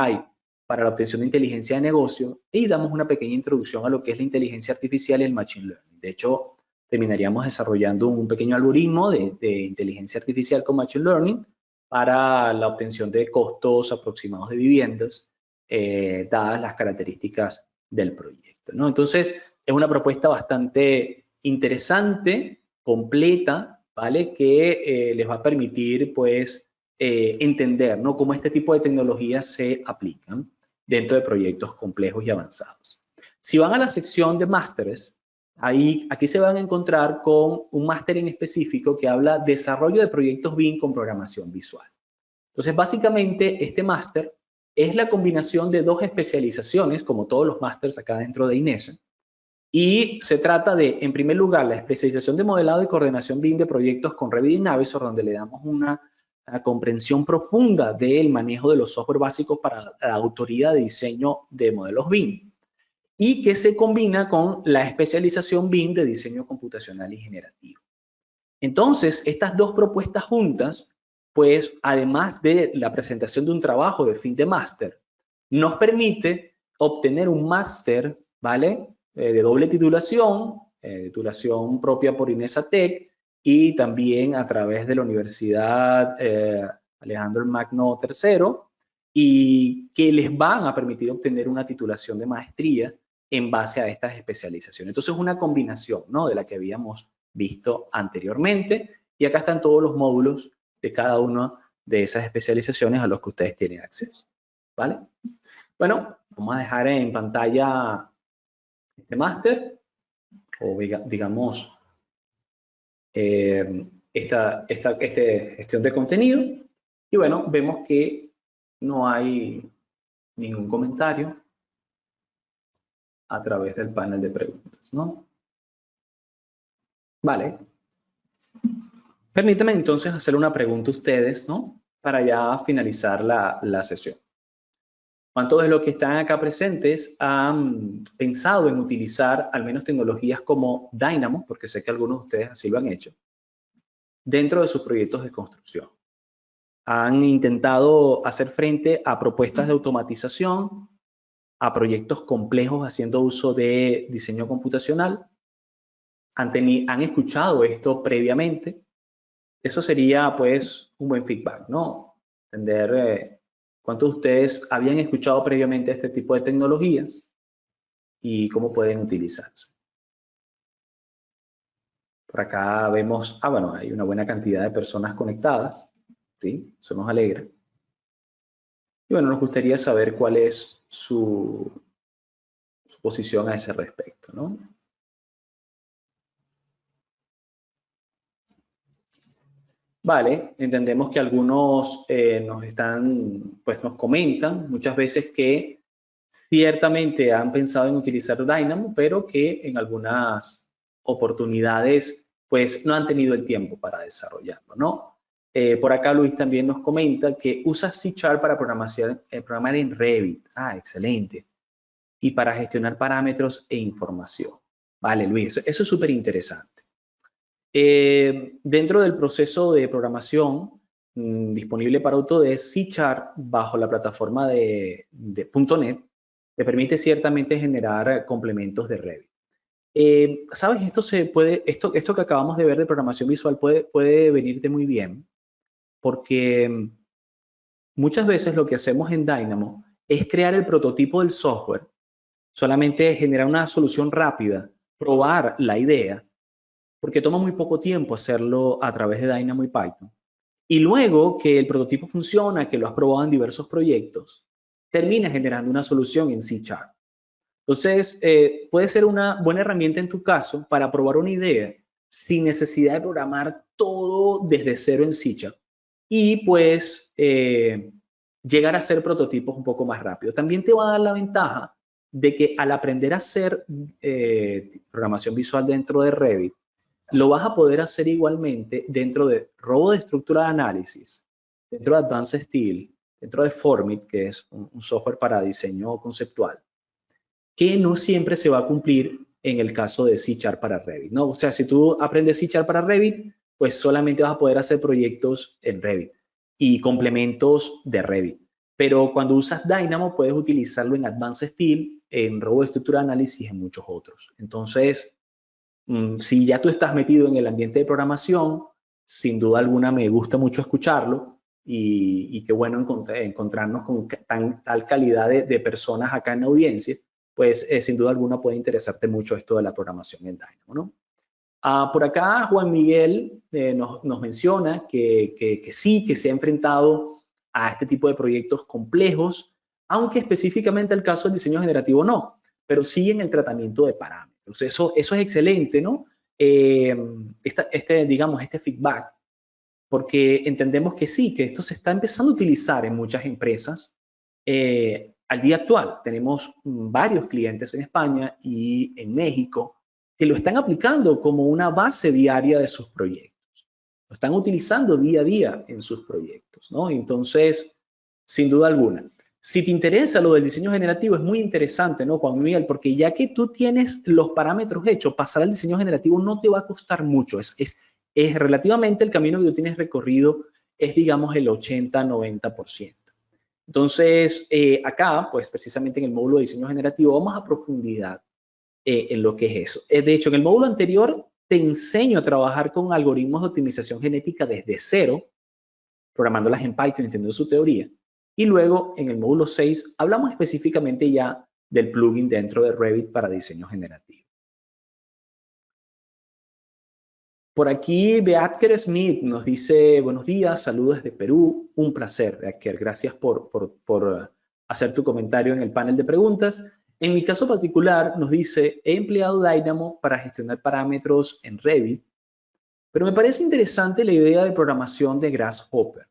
para la obtención de inteligencia de negocio y damos una pequeña introducción a lo que es la inteligencia artificial y el machine learning. De hecho, terminaríamos desarrollando un pequeño algoritmo de inteligencia artificial con machine learning para la obtención de costos aproximados de viviendas, dadas las características del proyecto, ¿no? Entonces, es una propuesta bastante interesante, completa, ¿vale? Que les va a permitir, pues, entender, ¿no? Cómo este tipo de tecnologías se aplican dentro de proyectos complejos y avanzados. Si van a la sección de másteres, aquí se van a encontrar con un máster en específico que habla desarrollo de proyectos BIM con programación visual. Entonces, básicamente, este máster es la combinación de dos especializaciones, como todos los másters acá dentro de INESA, y se trata de, en primer lugar, la especialización de modelado y coordinación BIM de proyectos con Revit y Navisworks, donde le damos una comprensión profunda del manejo de los software básicos para la autoría de diseño de modelos BIM, y que se combina con la especialización BIM de diseño computacional y generativo. Entonces, estas dos propuestas juntas, pues, además de la presentación de un trabajo de fin de máster, nos permite obtener un máster, ¿vale? De doble titulación, titulación propia por Inesatec y también a través de la Universidad Alejandro Magno III, y que les van a permitir obtener una titulación de maestría en base a estas especializaciones. Entonces, es una combinación, ¿no? De la que habíamos visto anteriormente, y acá están todos los módulos de cada una de esas especializaciones a los que ustedes tienen acceso, ¿vale? Bueno, vamos a dejar en pantalla este máster, o digamos, esta gestión de contenido. Y bueno, vemos que no hay ningún comentario a través del panel de preguntas, ¿no? Vale. Permítanme entonces hacer una pregunta a ustedes, ¿no? Para ya finalizar la sesión. ¿Cuántos de los que están acá presentes han pensado en utilizar al menos tecnologías como Dynamo, porque sé que algunos de ustedes así lo han hecho, dentro de sus proyectos de construcción? ¿Han intentado hacer frente a propuestas de automatización, a proyectos complejos haciendo uso de diseño computacional? ¿Han escuchado esto previamente? Eso sería pues un buen feedback, ¿no? Entender cuántos de ustedes habían escuchado previamente este tipo de tecnologías y cómo pueden utilizarse. Por acá vemos, bueno, hay una buena cantidad de personas conectadas, ¿sí? Eso nos alegra. Y bueno, nos gustaría saber cuál es su posición a ese respecto, ¿no? Vale, entendemos que algunos nos comentan muchas veces que ciertamente han pensado en utilizar Dynamo, pero que en algunas oportunidades pues no han tenido el tiempo para desarrollarlo, ¿no? Por acá Luis también nos comenta que usa C# para programar en Revit. Ah, excelente. Y para gestionar parámetros e información. Vale, Luis, eso es súper interesante. Dentro del proceso de programación disponible para Autodesk, C# bajo la plataforma de .NET te permite ciertamente generar complementos de Revit. ¿Sabes? Esto que acabamos de ver de programación visual puede venirte muy bien, porque muchas veces lo que hacemos en Dynamo es crear el prototipo del software, solamente generar una solución rápida, probar la idea, porque toma muy poco tiempo hacerlo a través de Dynamo y Python. Y luego que el prototipo funciona, que lo has probado en diversos proyectos, termina generando una solución en C#. Entonces, puede ser una buena herramienta en tu caso para probar una idea sin necesidad de programar todo desde cero en C#. Y pues llegar a hacer prototipos un poco más rápido. También te va a dar la ventaja de que al aprender a hacer programación visual dentro de Revit, lo vas a poder hacer igualmente dentro de Robo de estructura de análisis, dentro de Advanced Steel, dentro de Formit, que es un software para diseño conceptual, que no siempre se va a cumplir en el caso de C# para Revit, ¿no? O sea, si tú aprendes C# para Revit, pues solamente vas a poder hacer proyectos en Revit y complementos de Revit. Pero cuando usas Dynamo, puedes utilizarlo en Advanced Steel, en Robo de estructura de análisis y en muchos otros. Entonces, si ya tú estás metido en el ambiente de programación, sin duda alguna me gusta mucho escucharlo y qué bueno encontrarnos con tal calidad de personas acá en la audiencia, pues sin duda alguna puede interesarte mucho esto de la programación en Dynamo, ¿no? Por acá Juan Miguel nos menciona que sí, que se ha enfrentado a este tipo de proyectos complejos, aunque específicamente el caso del diseño generativo no, pero sí en el tratamiento de parámetros. Eso es excelente, ¿no? Digamos, este feedback, porque entendemos que sí, que esto se está empezando a utilizar en muchas empresas. Al día actual tenemos varios clientes en España y en México que lo están aplicando como una base diaria de sus proyectos. Lo están utilizando día a día en sus proyectos, ¿no? Entonces, sin duda alguna. Si te interesa lo del diseño generativo, es muy interesante, ¿no, Juan Miguel? Porque ya que tú tienes los parámetros hechos, pasar al diseño generativo no te va a costar mucho. Es relativamente el camino que tú tienes recorrido es, digamos, el 80-90%. Entonces, acá, pues precisamente en el módulo de diseño generativo, vamos a profundidad en lo que es eso. De hecho, en el módulo anterior te enseño a trabajar con algoritmos de optimización genética desde cero, programándolas en Python, entendiendo su teoría. Y luego, en el módulo 6, hablamos específicamente ya del plugin dentro de Revit para diseño generativo. Por aquí, Beatker Smith nos dice, buenos días, saludos desde Perú, un placer, Beatker, gracias por hacer tu comentario en el panel de preguntas. En mi caso particular nos dice, he empleado Dynamo para gestionar parámetros en Revit, pero me parece interesante la idea de programación de Grasshopper,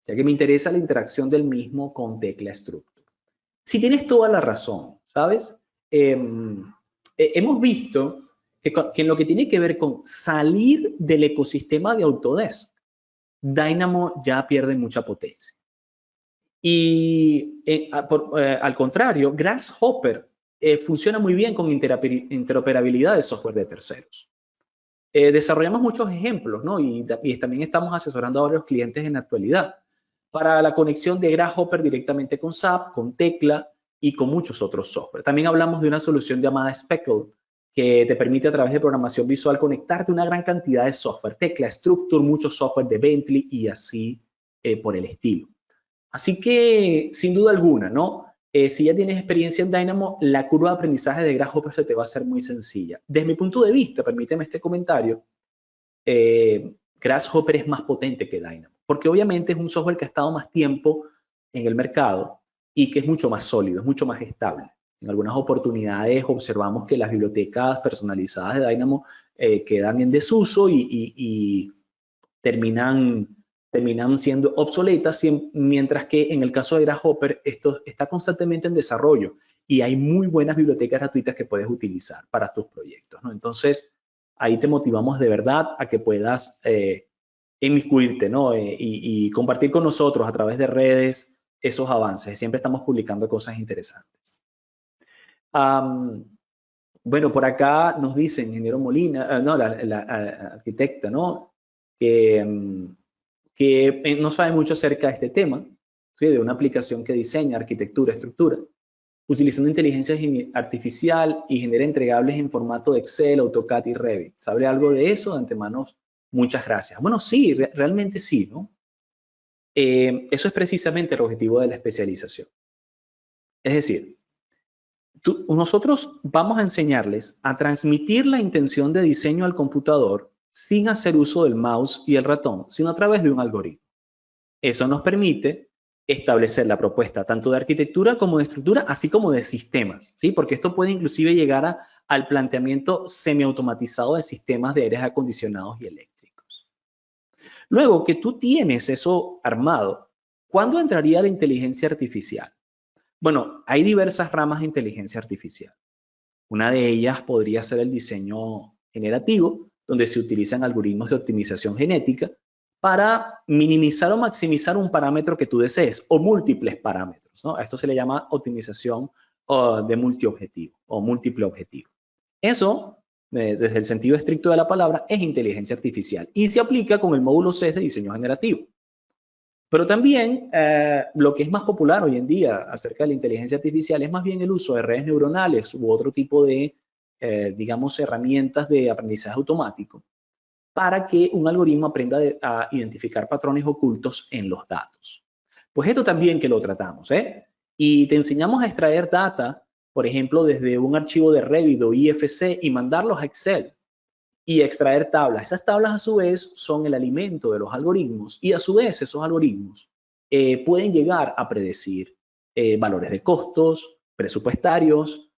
ya que me interesa la interacción del mismo con Tecla Structure. Si tienes toda la razón, ¿sabes? Hemos visto que en lo que tiene que ver con salir del ecosistema de Autodesk, Dynamo ya pierde mucha potencia. Y al contrario, Grasshopper funciona muy bien con interoperabilidad de software de terceros. Desarrollamos muchos ejemplos, ¿no? Y también estamos asesorando a varios clientes en la actualidad para la conexión de Grasshopper directamente con SAP, con Tecla y con muchos otros software. También hablamos de una solución llamada Speckle, que te permite a través de programación visual conectarte a una gran cantidad de software, Tecla, Structure, muchos software de Bentley y así por el estilo. Así que, sin duda alguna, ¿no? Si ya tienes experiencia en Dynamo, la curva de aprendizaje de Grasshopper se te va a hacer muy sencilla. Desde mi punto de vista, permíteme este comentario, Grasshopper es más potente que Dynamo, porque obviamente es un software que ha estado más tiempo en el mercado y que es mucho más sólido, es mucho más estable. En algunas oportunidades observamos que las bibliotecas personalizadas de Dynamo quedan en desuso y terminan siendo obsoletas, mientras que en el caso de Grasshopper esto está constantemente en desarrollo y hay muy buenas bibliotecas gratuitas que puedes utilizar para tus proyectos, ¿no? Entonces, ahí te motivamos de verdad a que puedas inmiscuirte, ¿no? Y compartir con nosotros a través de redes esos avances. Siempre estamos publicando cosas interesantes. Bueno, por acá nos dice ingeniero Molina, no, la arquitecta, ¿no? Que no sabe mucho acerca de este tema, ¿sí? De una aplicación que diseña arquitectura, estructura, utilizando inteligencia artificial y genera entregables en formato de Excel, AutoCAD y Revit. ¿Sabe algo de eso? De antemano, muchas gracias. Bueno, sí, realmente sí, ¿no? Eso es precisamente el objetivo de la especialización. Es decir, nosotros vamos a enseñarles a transmitir la intención de diseño al computador sin hacer uso del mouse y el ratón, sino a través de un algoritmo. Eso nos permite establecer la propuesta tanto de arquitectura como de estructura, así como de sistemas, ¿sí? Porque esto puede inclusive llegar al planteamiento semiautomatizado de sistemas de aires acondicionados y eléctricos. Luego que tú tienes eso armado, ¿cuándo entraría la inteligencia artificial? Bueno, hay diversas ramas de inteligencia artificial. Una de ellas podría ser el diseño generativo, donde se utilizan algoritmos de optimización genética para minimizar o maximizar un parámetro que tú desees o múltiples parámetros, ¿no? A esto se le llama optimización de multiobjetivo o múltiple objetivo. Eso, desde el sentido estricto de la palabra, es inteligencia artificial y se aplica con el módulo 6 de diseño generativo. Pero también lo que es más popular hoy en día acerca de la inteligencia artificial es más bien el uso de redes neuronales u otro tipo de, digamos, herramientas de aprendizaje automático para que un algoritmo aprenda a identificar patrones ocultos en los datos. Pues esto también que lo tratamos, ¿eh? Y te enseñamos a extraer data, por ejemplo, desde un archivo de Revit o IFC y mandarlos a Excel y extraer tablas. Esas tablas a su vez son el alimento de los algoritmos y a su vez esos algoritmos pueden llegar a predecir valores de costos, presupuestarios,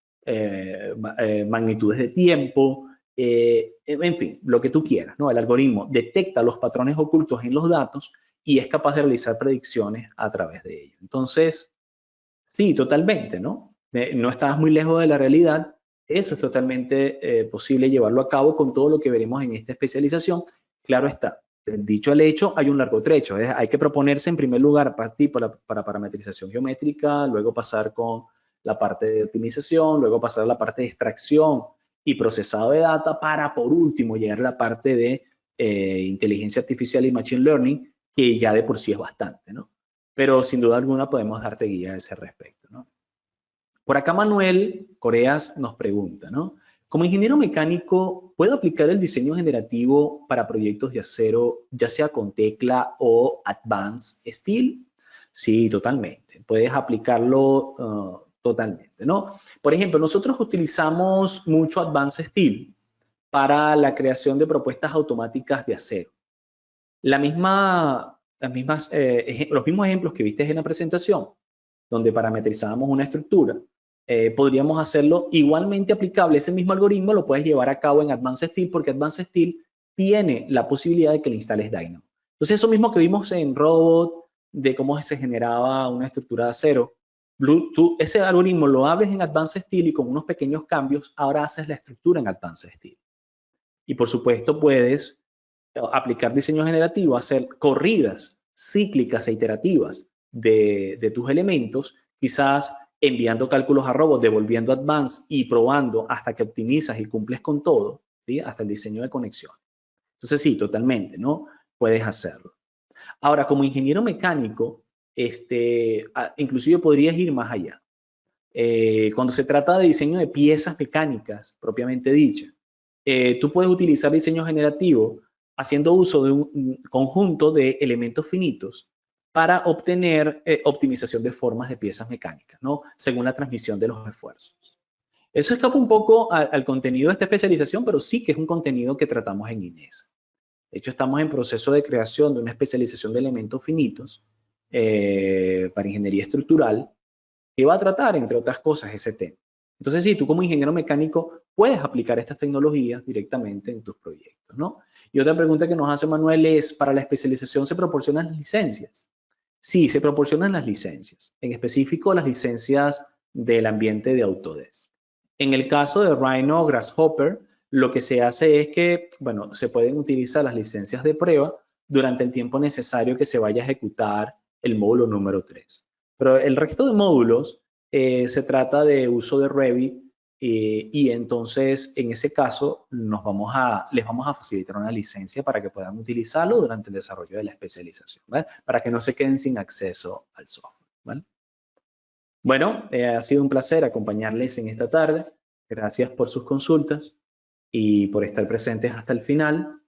magnitudes de tiempo, en fin, lo que tú quieras, ¿no? El algoritmo detecta los patrones ocultos en los datos y es capaz de realizar predicciones a través de ello. Entonces, sí, totalmente, ¿no? No estabas muy lejos de la realidad. Eso es totalmente posible llevarlo a cabo con todo lo que veremos en esta especialización. Claro está, dicho al hecho, hay un largo trecho. Hay que proponerse en primer lugar partir para parametrización geométrica, luego pasar con la parte de optimización, luego pasar a la parte de extracción y procesado de data para, por último, llegar a la parte de inteligencia artificial y machine learning, que ya de por sí es bastante, ¿no? Pero sin duda alguna podemos darte guía a ese respecto, ¿no? Por acá Manuel Coreas nos pregunta, ¿no? Como ingeniero mecánico, ¿puedo aplicar el diseño generativo para proyectos de acero, ya sea con Tecla o Advanced Steel? Sí, totalmente. Puedes aplicarlo totalmente, ¿no? Por ejemplo, nosotros utilizamos mucho Advanced Steel para la creación de propuestas automáticas de acero. Los mismos ejemplos que viste en la presentación donde parametrizábamos una estructura, podríamos hacerlo igualmente aplicable. Ese mismo algoritmo lo puedes llevar a cabo en Advanced Steel, porque Advanced Steel tiene la posibilidad de que le instales Dynamo. Entonces, eso mismo que vimos en Robot, de cómo se generaba una estructura de acero, ese algoritmo lo abres en Advanced Steel y con unos pequeños cambios, ahora haces la estructura en Advanced Steel. Y por supuesto, puedes aplicar diseño generativo, hacer corridas cíclicas e iterativas de tus elementos, quizás enviando cálculos a Robot, devolviendo Advanced y probando hasta que optimizas y cumples con todo, ¿sí? Hasta el diseño de conexión. Entonces sí, totalmente, ¿no? Puedes hacerlo. Ahora, como ingeniero mecánico, inclusive podrías ir más allá. Cuando se trata de diseño de piezas mecánicas, propiamente dicha, tú puedes utilizar diseño generativo haciendo uso de un conjunto de elementos finitos para obtener optimización de formas de piezas mecánicas, ¿no? Según la transmisión de los esfuerzos. Eso escapa un poco al contenido de esta especialización, pero sí que es un contenido que tratamos en INESA. De hecho, estamos en proceso de creación de una especialización de elementos finitos para ingeniería estructural que va a tratar, entre otras cosas, ese tema. Entonces, sí, tú como ingeniero mecánico puedes aplicar estas tecnologías directamente en tus proyectos, ¿no? Y otra pregunta que nos hace Manuel es, ¿para la especialización se proporcionan las licencias? Sí, se proporcionan las licencias, en específico las licencias del ambiente de Autodesk. En el caso de Rhino Grasshopper, lo que se hace es que, bueno, se pueden utilizar las licencias de prueba durante el tiempo necesario que se vaya a ejecutar el módulo número 3. Pero el resto de módulos se trata de uso de Revit y entonces en ese caso les vamos a facilitar una licencia para que puedan utilizarlo durante el desarrollo de la especialización, ¿vale? Para que no se queden sin acceso al software, ¿vale? Bueno, ha sido un placer acompañarles en esta tarde. Gracias por sus consultas y por estar presentes hasta el final.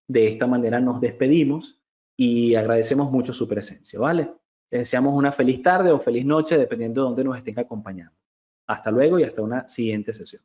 De esta manera nos despedimos y agradecemos mucho su presencia, ¿vale? Les deseamos una feliz tarde o feliz noche, dependiendo de dónde nos estén acompañando. Hasta luego y hasta una siguiente sesión.